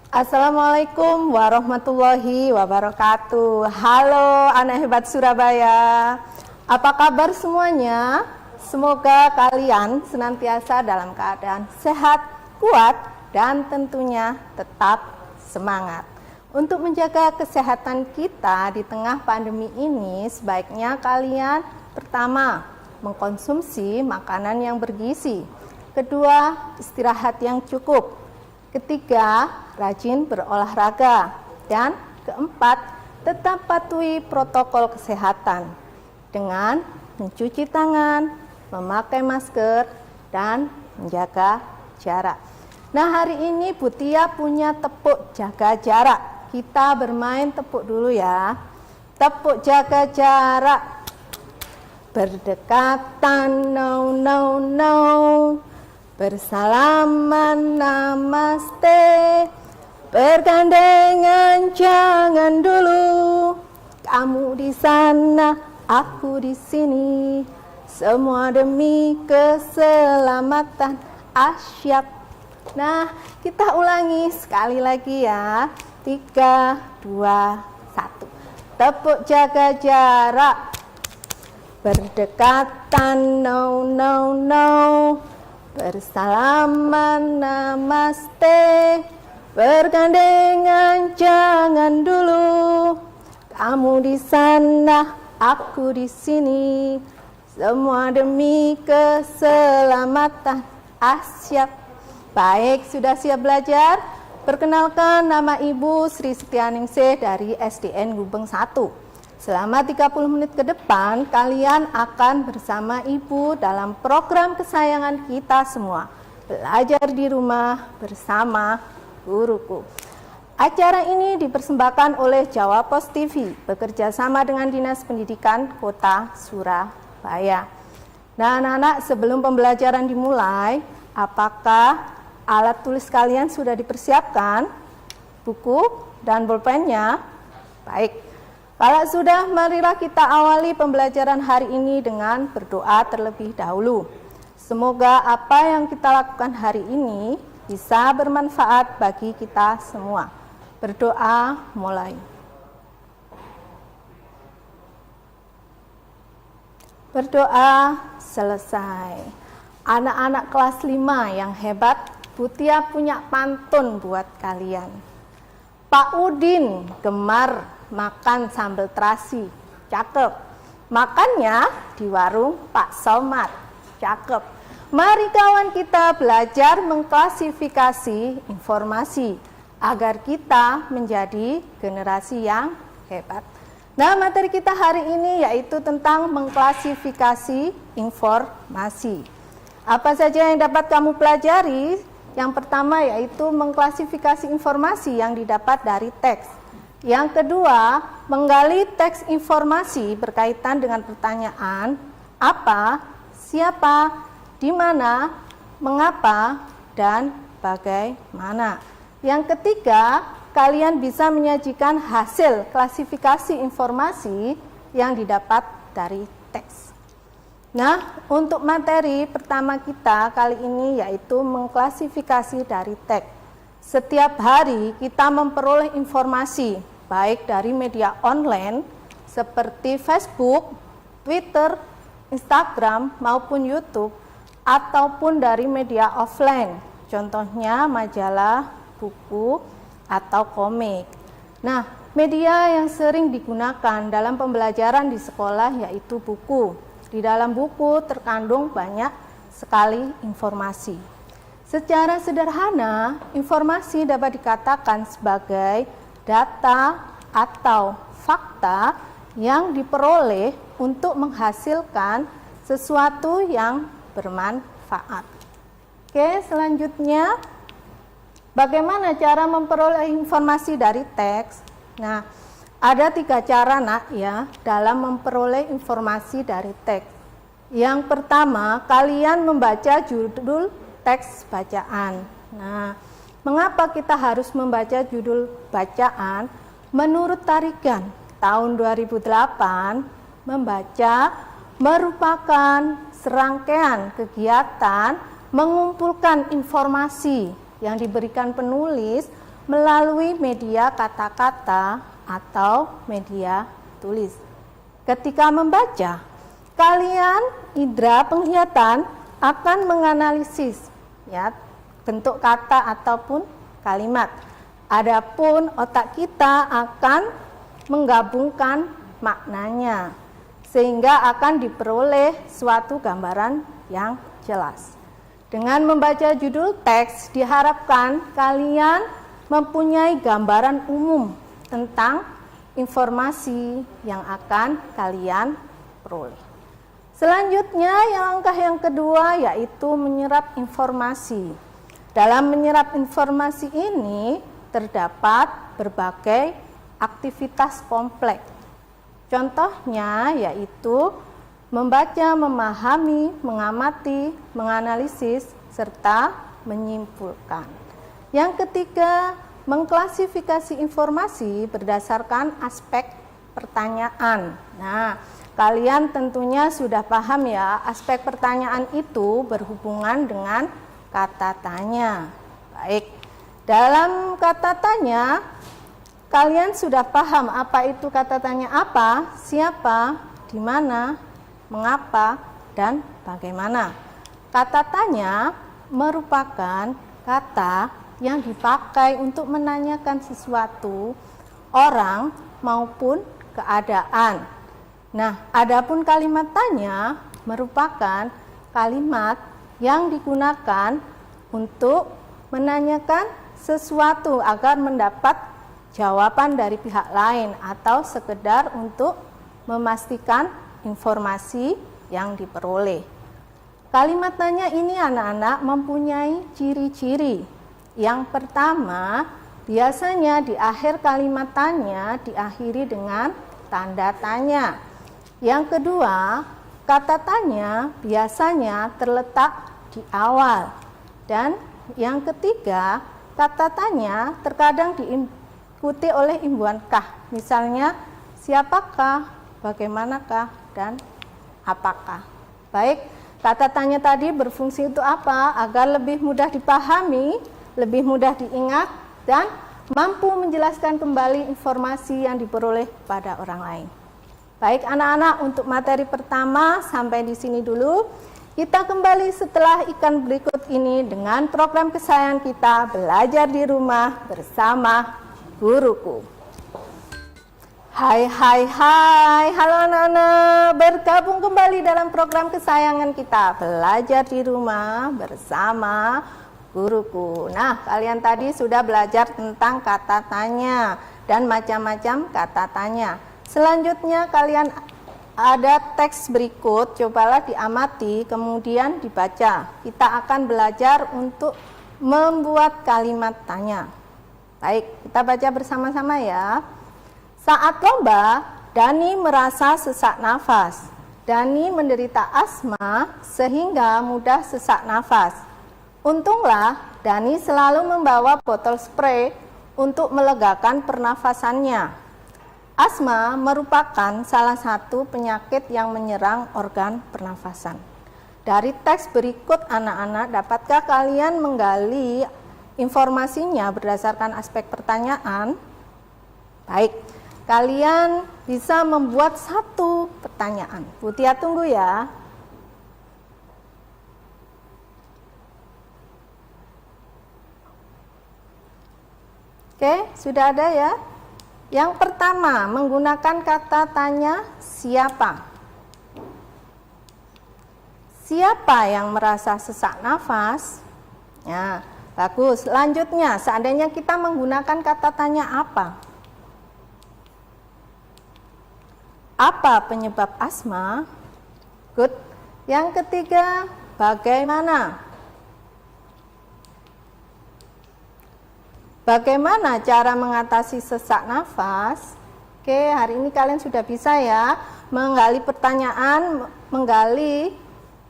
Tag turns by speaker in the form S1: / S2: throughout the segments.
S1: Assalamualaikum warahmatullahi wabarakatuh. Halo anak hebat Surabaya. Apa kabar semuanya? Semoga kalian senantiasa dalam keadaan sehat, kuat, dan tentunya tetap semangat. Untuk menjaga kesehatan kita di tengah pandemi ini, sebaiknya kalian pertama, mengkonsumsi makanan yang bergizi. Kedua, istirahat yang cukup. Ketiga, rajin berolahraga. Dan keempat, tetap patuhi protokol kesehatan dengan mencuci tangan, memakai masker, dan menjaga jarak. Nah, hari ini Bu Tia punya tepuk jaga jarak. Kita bermain tepuk dulu ya. Tepuk jaga jarak. Berdekatan, no, no, no. Bersalaman, namaste. Bergandengan, jangan dulu. Kamu di sana, aku di sini. Semua demi keselamatan asyik. Nah, kita ulangi sekali lagi ya. 3, 2, 1. Tepuk jaga jarak. Berdekatan, no, no, no. Bersalaman, namaste. Bergandengan, jangan dulu. Kamu di sana, aku di sini. Semua demi keselamatan asyik. Baik, sudah siap belajar? Perkenalkan, nama Ibu Sri Setianingsih dari SDN Gubeng 1. Selama 30 menit ke depan, kalian akan bersama Ibu dalam program kesayangan kita semua. Belajar di rumah bersama guruku. Acara ini dipersembahkan oleh Jawa Pos TV, bekerja sama dengan Dinas Pendidikan Kota Surabaya. Nah, anak-anak, sebelum pembelajaran dimulai, apakah alat tulis kalian sudah dipersiapkan? Buku dan bolpennya? Baik. Kalau sudah, marilah kita awali pembelajaran hari ini dengan berdoa terlebih dahulu. Semoga apa yang kita lakukan hari ini bisa bermanfaat bagi kita semua. Berdoa mulai. Berdoa selesai. Anak-anak kelas 5 yang hebat, Bu Tia punya pantun buat kalian. Pak Udin gemar makan sambal terasi, cakep. Makannya di warung Pak Somad, cakep. Mari kawan kita belajar mengklasifikasi informasi agar kita menjadi generasi yang hebat. Nah, materi kita hari ini yaitu tentang mengklasifikasi informasi. Apa saja yang dapat kamu pelajari? Yang pertama yaitu mengklasifikasi informasi yang didapat dari teks. Yang kedua, menggali teks informasi berkaitan dengan pertanyaan apa, siapa, di mana, mengapa, dan bagaimana. Yang ketiga, kalian bisa menyajikan hasil klasifikasi informasi yang didapat dari teks. Nah, untuk materi pertama kita kali ini yaitu mengklasifikasi dari teks. Setiap hari kita memperoleh informasi baik dari media online seperti Facebook, Twitter, Instagram maupun YouTube ataupun dari media offline, contohnya majalah, buku, atau komik. Nah, media yang sering digunakan dalam pembelajaran di sekolah yaitu buku. Di dalam buku terkandung banyak sekali informasi. Secara sederhana, informasi dapat dikatakan sebagai data atau fakta yang diperoleh untuk menghasilkan sesuatu yang bermanfaat. Oke, selanjutnya, bagaimana cara memperoleh informasi dari teks? Nah, ada 3 cara nak ya dalam memperoleh informasi dari teks. Yang pertama, kalian membaca judul teks bacaan. Nah, mengapa kita harus membaca judul bacaan? Menurut tarikan tahun 2008, membaca merupakan serangkaian kegiatan mengumpulkan informasi yang diberikan penulis melalui media kata-kata atau media tulis. Ketika membaca, kalian indera penglihatan akan menganalisis ya bentuk kata ataupun kalimat. Adapun otak kita akan menggabungkan maknanya sehingga akan diperoleh suatu gambaran yang jelas. Dengan membaca judul teks diharapkan kalian mempunyai gambaran umum tentang informasi yang akan kalian peroleh. Selanjutnya langkah yang kedua yaitu menyerap informasi. Dalam menyerap informasi ini terdapat berbagai aktivitas kompleks. Contohnya yaitu membaca, memahami, mengamati, menganalisis, serta menyimpulkan. Yang ketiga, mengklasifikasi informasi berdasarkan aspek pertanyaan. Nah, kalian tentunya sudah paham ya, aspek pertanyaan itu berhubungan dengan kata tanya. Baik, dalam kata tanya, kalian sudah paham apa itu kata tanya apa, siapa, di mana, mengapa, dan bagaimana. Kata tanya merupakan kata yang dipakai untuk menanyakan sesuatu, orang maupun keadaan. Nah, adapun kalimat tanya merupakan kalimat yang digunakan untuk menanyakan sesuatu agar mendapat jawaban dari pihak lain atau sekedar untuk memastikan informasi yang diperoleh. Kalimat tanya ini anak-anak mempunyai ciri-ciri. Yang pertama, biasanya di akhir kalimat tanya diakhiri dengan tanda tanya. Yang kedua, kata tanya biasanya terletak di awal. Dan yang ketiga, kata tanya terkadang diikuti oleh imbuhan kah. Misalnya, siapakah, bagaimanakah, dan apakah. Baik, kata tanya tadi berfungsi untuk apa? Agar lebih mudah dipahami, lebih mudah diingat, dan mampu menjelaskan kembali informasi yang diperoleh pada orang lain. Baik anak-anak, untuk materi pertama sampai di sini dulu. Kita kembali setelah iklan berikut ini dengan program kesayangan kita, Belajar di Rumah Bersama Guruku. Hai, halo anak-anak, bergabung kembali dalam program kesayangan kita, Belajar di Rumah Bersama Guruku. Nah, kalian tadi sudah belajar tentang kata tanya dan macam-macam kata tanya. Selanjutnya kalian ada teks berikut, cobalah diamati, kemudian dibaca. Kita akan belajar untuk membuat kalimat tanya. Baik, kita baca bersama-sama ya. Saat lomba, Dani merasa sesak nafas. Dani menderita asma sehingga mudah sesak nafas. Untunglah Dani selalu membawa botol spray untuk melegakan pernafasannya. Asma merupakan salah satu penyakit yang menyerang organ pernafasan. Dari teks berikut anak-anak, dapatkah kalian menggali informasinya berdasarkan aspek pertanyaan? Baik, kalian bisa membuat satu pertanyaan. Butia tunggu ya. Oke, sudah ada ya? Yang pertama, menggunakan kata tanya siapa. Siapa yang merasa sesak nafas? Ya, bagus. Selanjutnya, seandainya kita menggunakan kata tanya apa? Apa penyebab asma? Good. Yang ketiga, bagaimana? Bagaimana cara mengatasi sesak nafas? Oke, hari ini kalian sudah bisa ya menggali pertanyaan, menggali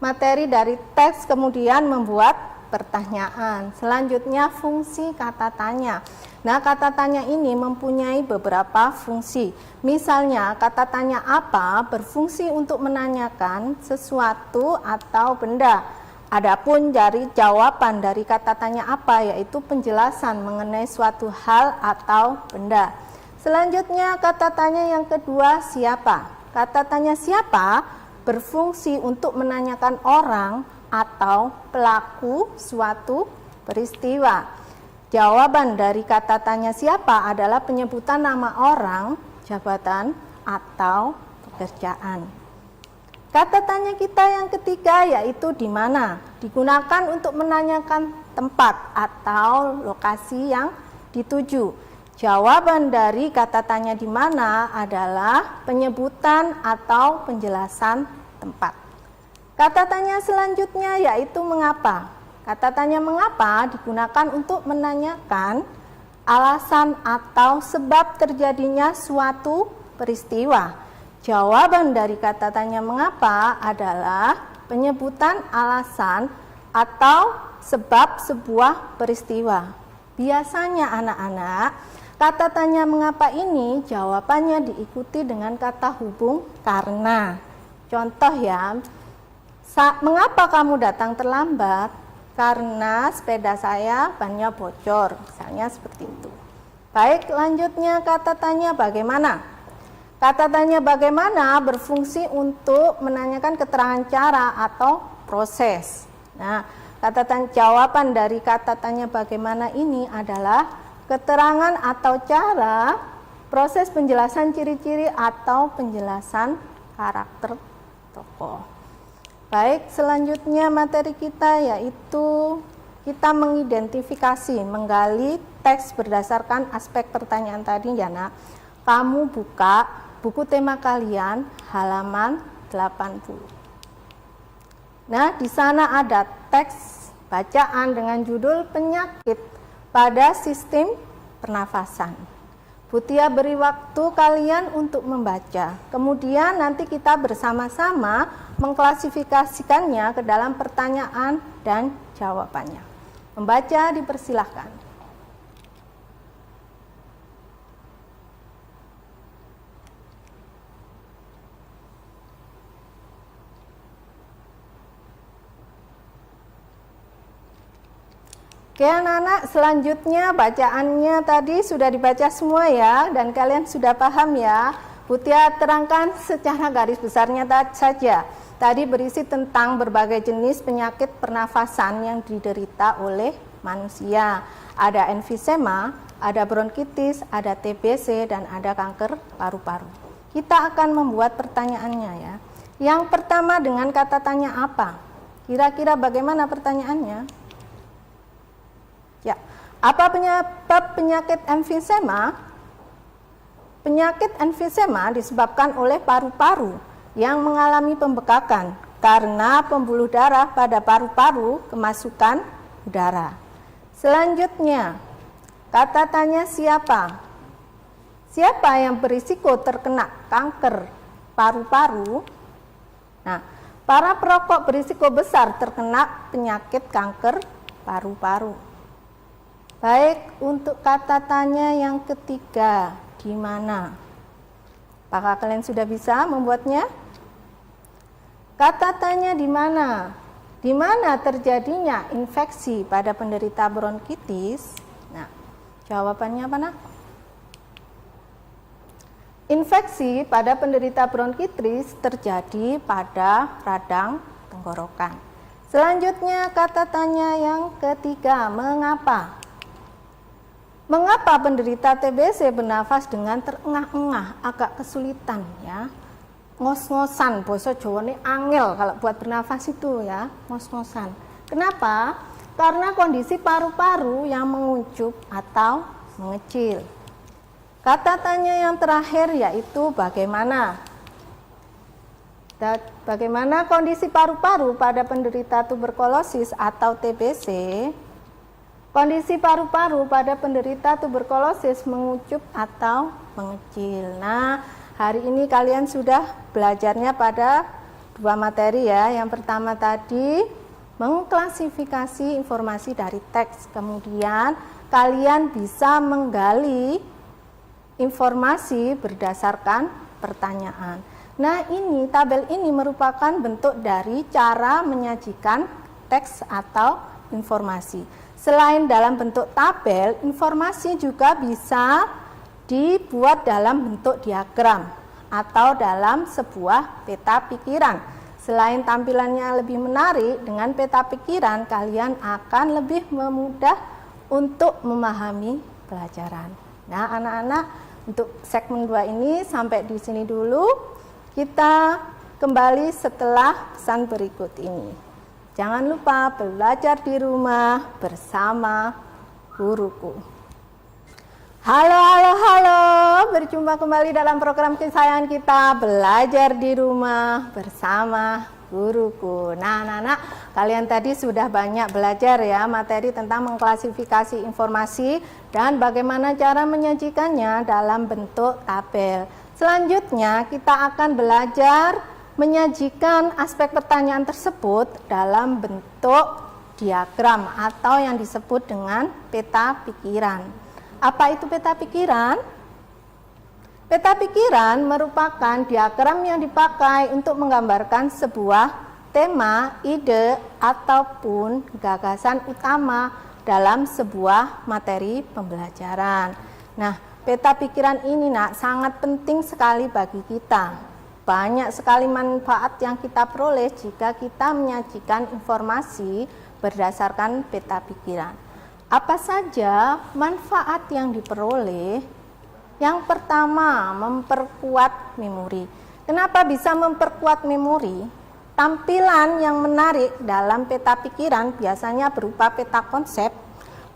S1: materi dari teks, kemudian membuat pertanyaan. Selanjutnya, fungsi kata tanya. Nah, kata tanya ini mempunyai beberapa fungsi. Misalnya, kata tanya apa berfungsi untuk menanyakan sesuatu atau benda. Adapun dari jawaban dari kata tanya apa, yaitu penjelasan mengenai suatu hal atau benda. Selanjutnya kata tanya yang kedua, siapa? Kata tanya siapa berfungsi untuk menanyakan orang atau pelaku suatu peristiwa. Jawaban dari kata tanya siapa adalah penyebutan nama orang, jabatan, atau pekerjaan. Kata tanya kita yang ketiga yaitu di mana, digunakan untuk menanyakan tempat atau lokasi yang dituju. Jawaban dari kata tanya di mana adalah penyebutan atau penjelasan tempat. Kata tanya selanjutnya yaitu mengapa. Kata tanya mengapa digunakan untuk menanyakan alasan atau sebab terjadinya suatu peristiwa. Jawaban dari kata tanya mengapa adalah penyebutan alasan atau sebab sebuah peristiwa. Biasanya anak-anak, kata tanya mengapa ini jawabannya diikuti dengan kata hubung karena. Contoh ya, mengapa kamu datang terlambat? Karena sepeda saya bannya bocor, misalnya seperti itu. Baik, lanjutnya kata tanya bagaimana. Kata tanya bagaimana berfungsi untuk menanyakan keterangan cara atau proses. Nah, kata tanya, jawaban dari kata tanya bagaimana ini adalah keterangan atau cara, proses penjelasan ciri-ciri atau penjelasan karakter tokoh. Baik, selanjutnya materi kita yaitu kita mengidentifikasi, menggali teks berdasarkan aspek pertanyaan tadi ya nak. Kamu buka buku tema kalian halaman 80. Nah, di sana ada teks bacaan dengan judul penyakit pada sistem pernafasan. Butia beri waktu kalian untuk membaca. Kemudian nanti kita bersama-sama mengklasifikasikannya ke dalam pertanyaan dan jawabannya. Membaca dipersilahkan. Oke anak-anak, selanjutnya bacaannya tadi sudah dibaca semua ya, dan kalian sudah paham ya. Butia terangkan secara garis besarnya saja. Tadi berisi tentang berbagai jenis penyakit pernafasan yang diderita oleh manusia. Ada emfisema, ada bronkitis, ada TBC, dan ada kanker paru-paru. Kita akan membuat pertanyaannya ya. Yang pertama dengan kata tanya apa? Kira-kira bagaimana pertanyaannya? Ya, apa penyebab penyakit emfisema? Penyakit emfisema disebabkan oleh paru-paru yang mengalami pembekakan karena pembuluh darah pada paru-paru kemasukan udara. Selanjutnya, kata tanya siapa? Siapa yang berisiko terkena kanker paru-paru? Nah, para perokok berisiko besar terkena penyakit kanker paru-paru. Baik, untuk kata tanya yang ketiga, di mana? Apakah kalian sudah bisa membuatnya? Kata tanya di mana? Di mana terjadinya infeksi pada penderita bronkitis? Nah, jawabannya apa nak? Infeksi pada penderita bronkitis terjadi pada radang tenggorokan. Selanjutnya kata tanya yang ketiga, mengapa? Mengapa penderita TBC bernafas dengan terengah-engah, agak kesulitan ya? Ngos-ngosan, basa Jawane angel kalau buat bernafas itu ya, ngos-ngosan. Kenapa? Karena kondisi paru-paru yang menguncup atau mengecil. Kata tanya yang terakhir yaitu bagaimana? Bagaimana kondisi paru-paru pada penderita tuberkulosis atau TBC? Kondisi paru-paru pada penderita tuberkulosis mengucup atau mengecil. Nah, hari ini kalian sudah belajarnya pada dua materi ya. Yang pertama tadi mengklasifikasi informasi dari teks. Kemudian kalian bisa menggali informasi berdasarkan pertanyaan. Nah, ini tabel ini merupakan bentuk dari cara menyajikan teks atau informasi. Selain dalam bentuk tabel, informasi juga bisa dibuat dalam bentuk diagram atau dalam sebuah peta pikiran. Selain tampilannya lebih menarik, dengan peta pikiran kalian akan lebih memudah untuk memahami pelajaran. Nah, anak-anak, untuk segmen 2 ini sampai di sini dulu. Kita kembali setelah pesan berikut ini. Jangan lupa belajar di rumah bersama guruku. Halo, berjumpa kembali dalam program kesayangan kita, belajar di rumah bersama guruku. Nah, anak-anak, kalian tadi sudah banyak belajar ya materi tentang mengklasifikasi informasi dan bagaimana cara menyajikannya dalam bentuk tabel. Selanjutnya kita akan belajar menyajikan aspek pertanyaan tersebut dalam bentuk diagram atau yang disebut dengan peta pikiran. Apa itu peta pikiran? Peta pikiran merupakan diagram yang dipakai untuk menggambarkan sebuah tema, ide, ataupun gagasan utama dalam sebuah materi pembelajaran. Nah, peta pikiran ini sangat penting sekali bagi kita. Banyak sekali manfaat yang kita peroleh jika kita menyajikan informasi berdasarkan peta pikiran. Apa saja manfaat yang diperoleh? Yang pertama, memperkuat memori. Kenapa bisa memperkuat memori? Tampilan yang menarik dalam peta pikiran biasanya berupa peta konsep,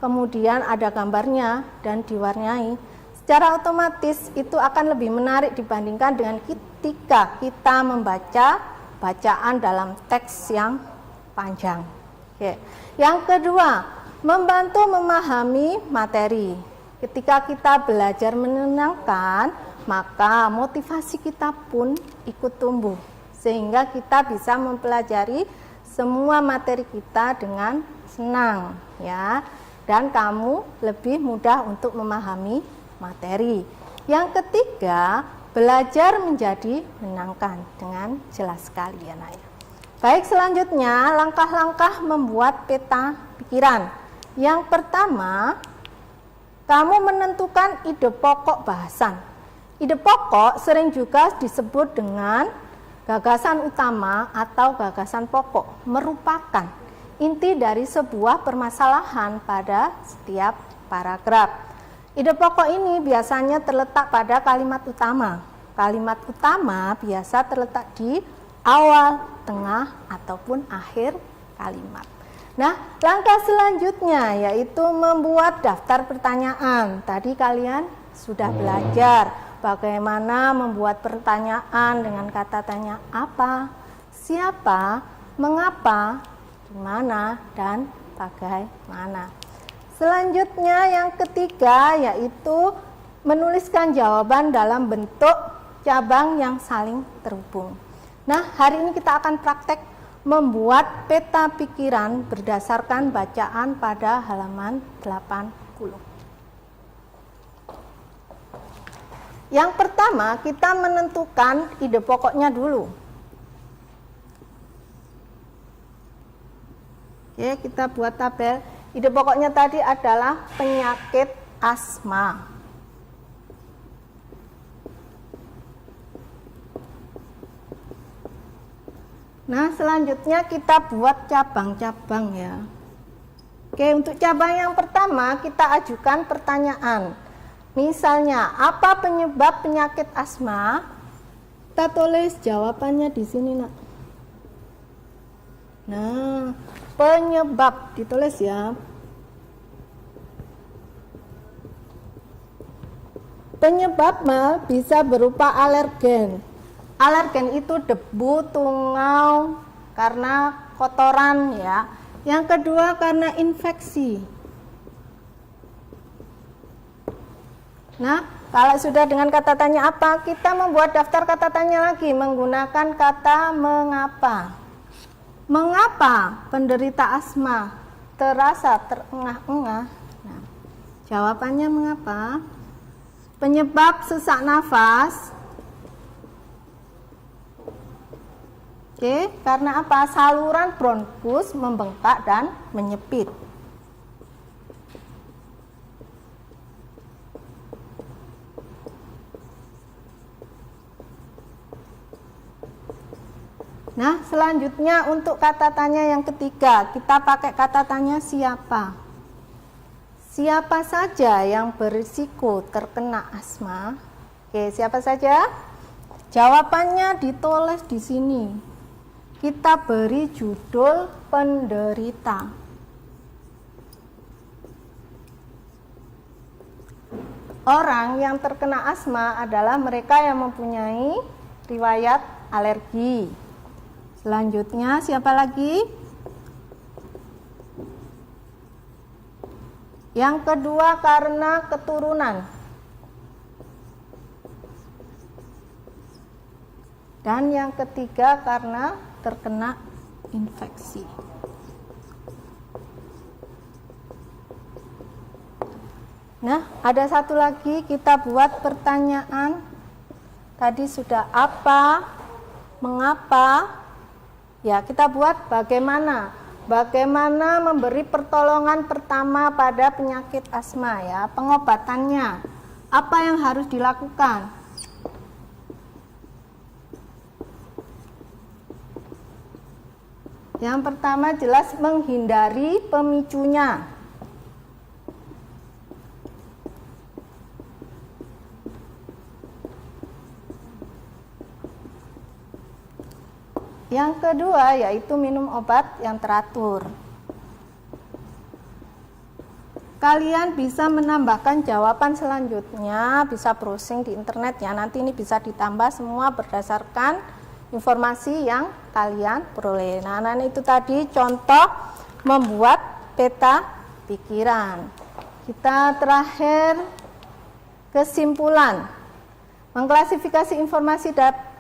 S1: kemudian ada gambarnya dan diwarnai. Secara otomatis itu akan lebih menarik dibandingkan dengan ketika kita membaca bacaan dalam teks yang panjang. Oke. Yang kedua, membantu memahami materi. Ketika kita belajar menyenangkan, maka motivasi kita pun ikut tumbuh, sehingga kita bisa mempelajari semua materi kita dengan senang, ya. Dan kamu lebih mudah untuk memahami materi. Yang ketiga, belajar menjadi menyenangkan dengan jelas sekali ya, Nak. Baik, selanjutnya langkah-langkah membuat peta pikiran. Yang pertama, kamu menentukan ide pokok bahasan. Ide pokok sering juga disebut dengan gagasan utama atau gagasan pokok, merupakan inti dari sebuah permasalahan pada setiap paragraf. Ide pokok ini biasanya terletak pada kalimat utama. Kalimat utama biasa terletak di awal, tengah, ataupun akhir kalimat. Nah, langkah selanjutnya yaitu membuat daftar pertanyaan. Tadi kalian sudah belajar bagaimana membuat pertanyaan dengan kata tanya apa, siapa, mengapa, di mana, dan bagaimana. Selanjutnya yang ketiga yaitu menuliskan jawaban dalam bentuk cabang yang saling terhubung. Nah, hari ini kita akan praktek membuat peta pikiran berdasarkan bacaan pada halaman 80. Yang pertama, kita menentukan ide pokoknya dulu. Oke, kita buat tabel. Ide pokoknya tadi adalah penyakit asma. Nah, selanjutnya kita buat cabang-cabang ya. Oke, untuk cabang yang pertama kita ajukan pertanyaan. Misalnya, apa penyebab penyakit asma? Kita tulis jawabannya di sini, Nak. Nah, penyebab ditulis ya. Penyebab bisa berupa alergen. Alergen itu debu, tungau, karena kotoran ya. Yang kedua karena infeksi. Nah, kalau sudah dengan kata tanya apa, kita membuat daftar kata tanya lagi menggunakan kata mengapa. Mengapa penderita asma terasa terengah-engah? Nah, jawabannya mengapa? Penyebab sesak nafas. Oke, karena apa? Saluran bronkus membengkak dan menyempit. Nah, selanjutnya untuk kata tanya yang ketiga, kita pakai kata tanya siapa. Siapa saja yang berisiko terkena asma? Oke, siapa saja? Jawabannya ditulis di sini. Kita beri judul penderita. Orang yang terkena asma adalah mereka yang mempunyai riwayat alergi. Selanjutnya siapa lagi? Yang kedua karena keturunan. Dan yang ketiga karena terkena infeksi. Nah, ada satu lagi kita buat pertanyaan. Tadi sudah apa, mengapa. Ya, kita buat bagaimana. Bagaimana memberi pertolongan pertama pada penyakit asma ya, pengobatannya. Apa yang harus dilakukan? Yang pertama jelas menghindari pemicunya. Yang kedua yaitu minum obat yang teratur. Kalian bisa menambahkan jawaban selanjutnya, bisa browsing di internet ya. Nanti ini bisa ditambah semua berdasarkan informasi yang kalian peroleh. Nah, itu tadi contoh membuat peta pikiran. Kita terakhir kesimpulan. Mengklasifikasi informasi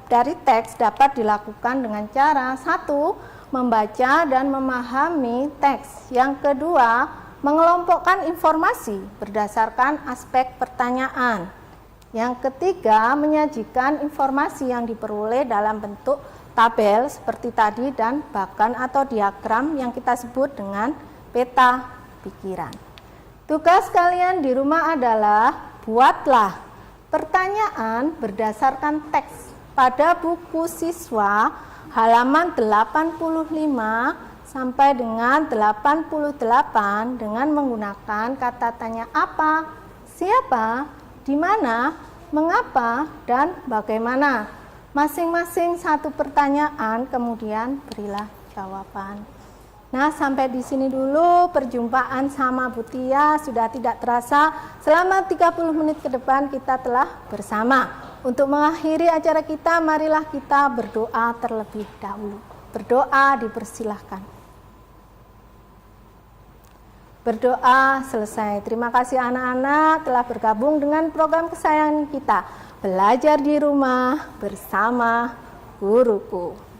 S1: dari teks dapat dilakukan dengan cara 1. Membaca dan memahami teks. Yang kedua, mengelompokkan informasi berdasarkan aspek pertanyaan. Yang ketiga, menyajikan informasi yang diperoleh dalam bentuk tabel seperti tadi dan bahkan atau diagram yang kita sebut dengan peta pikiran. Tugas kalian di rumah adalah buatlah pertanyaan berdasarkan teks pada buku siswa halaman 85 sampai dengan 88 dengan menggunakan kata tanya apa, siapa, di mana, mengapa, dan bagaimana. Masing-masing satu pertanyaan, kemudian berilah jawaban. Nah, sampai di sini dulu perjumpaan sama Bu Tia. Sudah tidak terasa, selama 30 menit ke depan kita telah bersama. Untuk mengakhiri acara kita, marilah kita berdoa terlebih dahulu. Berdoa dipersilahkan. Berdoa selesai. Terima kasih anak-anak telah bergabung dengan program kesayangan kita. Belajar di rumah bersama guruku.